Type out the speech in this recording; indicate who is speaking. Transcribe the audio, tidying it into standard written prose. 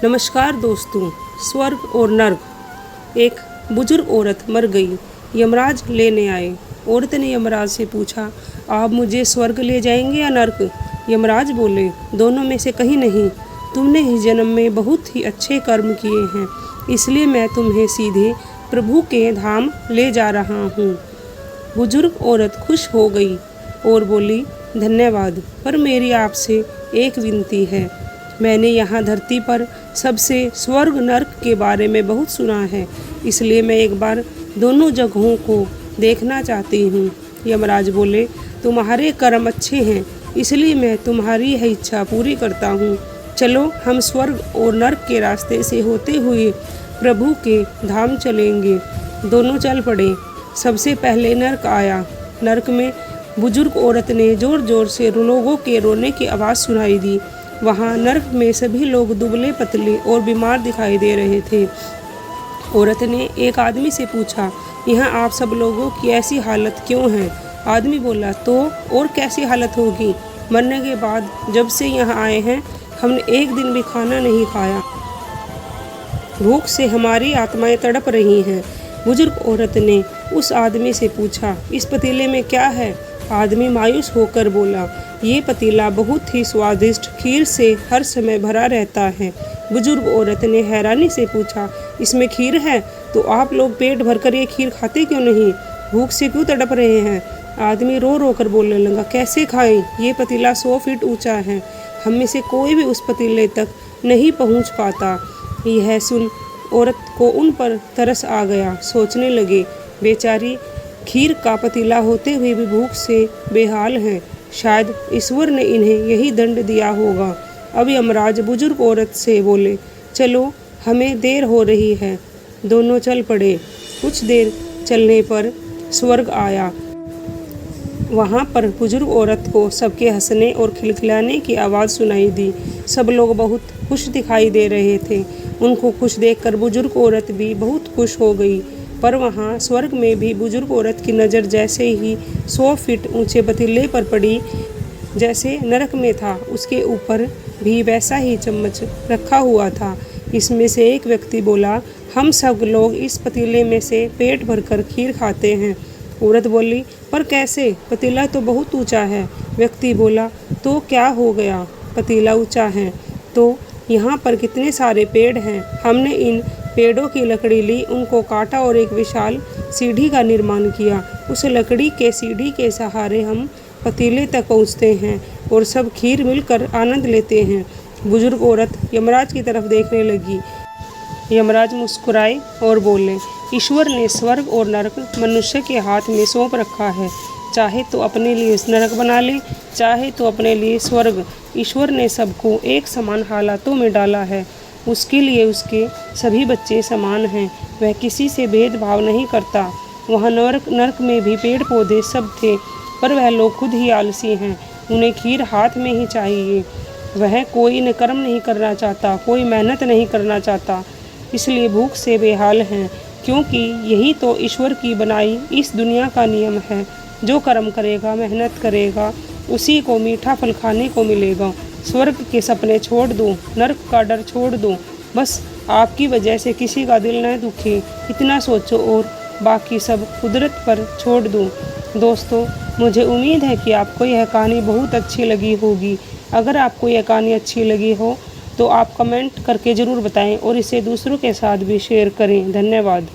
Speaker 1: नमस्कार दोस्तों। स्वर्ग और नर्क। एक बुजुर्ग औरत मर गई। यमराज लेने आए। औरत ने यमराज से पूछा, आप मुझे स्वर्ग ले जाएंगे या नर्क? यमराज बोले, दोनों में से कहीं नहीं। तुमने इस जन्म में बहुत ही अच्छे कर्म किए हैं, इसलिए मैं तुम्हें सीधे प्रभु के धाम ले जा रहा हूँ। बुजुर्ग औरत खुश हो गई और बोली, धन्यवाद, पर मेरी आपसे एक विनती है। मैंने यहाँ धरती पर सबसे स्वर्ग नर्क के बारे में बहुत सुना है, इसलिए मैं एक बार दोनों जगहों को देखना चाहती हूँ। यमराज बोले, तुम्हारे कर्म अच्छे हैं, इसलिए मैं तुम्हारी यह इच्छा पूरी करता हूँ। चलो, हम स्वर्ग और नर्क के रास्ते से होते हुए प्रभु के धाम चलेंगे। दोनों चल पड़े। सबसे पहले नर्क आया। नर्क में बुजुर्ग औरत ने ज़ोर ज़ोर से लोगों के रोने की आवाज़ सुनाई दी। वहाँ नर्क में सभी लोग दुबले पतले और बीमार दिखाई दे रहे थे। औरत ने एक आदमी से पूछा, यहाँ आप सब लोगों की ऐसी हालत क्यों है? आदमी बोला, तो और कैसी हालत होगी? मरने के बाद जब से यहाँ आए हैं, हमने एक दिन भी खाना नहीं खाया। भूख से हमारी आत्माएं तड़प रही हैं। बुजुर्ग औरत ने उस आदमी से पूछा, इस पतीले में क्या है? आदमी मायूस होकर बोला, ये पतीला बहुत ही स्वादिष्ट खीर से हर समय भरा रहता है। बुजुर्ग औरत ने हैरानी से पूछा, इसमें खीर है? तो आप लोग पेट भरकर ये खीर खाते क्यों नहीं? भूख से क्यों तड़प रहे हैं? आदमी रो रो कर बोलने लगा, कैसे खाएं? ये पतीला 100 फीट ऊंचा है, हम में से कोई भी उस पतीले तक नहीं पहुंच पाता। यह सुन औरत को उन पर तरस आ गया। सोचने लगे, बेचारी खीर का पतीला होते हुए भी भूख से बेहाल हैं। शायद ईश्वर ने इन्हें यही दंड दिया होगा। अब यमराज बुजुर्ग औरत से बोले, चलो, हमें देर हो रही है। दोनों चल पड़े। कुछ देर चलने पर स्वर्ग आया। वहाँ पर बुजुर्ग औरत को सबके हंसने और खिलखिलाने की आवाज़ सुनाई दी। सब लोग बहुत खुश दिखाई दे रहे थे। उनको खुश देखकर बुजुर्ग औरत भी बहुत खुश हो गई। पर वहाँ स्वर्ग में भी बुजुर्ग औरत की नज़र जैसे ही 100 फीट ऊंचे पतीले पर पड़ी, जैसे नरक में था, उसके ऊपर भी वैसा ही चम्मच रखा हुआ था। इसमें से एक व्यक्ति बोला, हम सब लोग इस पतीले में से पेट भरकर खीर खाते हैं। औरत बोली, पर कैसे? पतीला तो बहुत ऊंचा है। व्यक्ति बोला, तो क्या हो गया? पतीला ऊंचा है तो यहाँ पर कितने सारे पेड़ हैं। हमने इन पेड़ों की लकड़ी ली, उनको काटा और एक विशाल सीढ़ी का निर्माण किया। उस लकड़ी के सीढ़ी के सहारे हम पतीले तक पहुँचते हैं और सब खीर मिलकर आनंद लेते हैं। बुजुर्ग औरत यमराज की तरफ देखने लगी। यमराज मुस्कुराए और बोले, ईश्वर ने स्वर्ग और नरक मनुष्य के हाथ में सौंप रखा है। चाहे तो अपने लिए नरक बना ले, चाहे तो अपने लिए स्वर्ग। ईश्वर ने सबको एक समान हालातों में डाला है। उसके लिए उसके सभी बच्चे समान हैं। वह किसी से भेदभाव नहीं करता। वहाँ नरक में भी पेड़ पौधे सब थे, पर वह लोग खुद ही आलसी हैं। उन्हें खीर हाथ में ही चाहिए। वह कोई न कर्म नहीं करना चाहता, कोई मेहनत नहीं करना चाहता, इसलिए भूख से बेहाल हैं। क्योंकि यही तो ईश्वर की बनाई इस दुनिया का नियम है। जो कर्म करेगा, मेहनत करेगा, उसी को मीठा फल खाने को मिलेगा। स्वर्ग के सपने छोड़ दो, नर्क का डर छोड़ दो। बस आपकी वजह से किसी का दिल न दुखे, इतना सोचो और बाकी सब कुदरत पर छोड़ दो। दोस्तों, मुझे उम्मीद है कि आपको यह कहानी बहुत अच्छी लगी होगी। अगर आपको यह कहानी अच्छी लगी हो तो आप कमेंट करके ज़रूर बताएं और इसे दूसरों के साथ भी शेयर करें। धन्यवाद।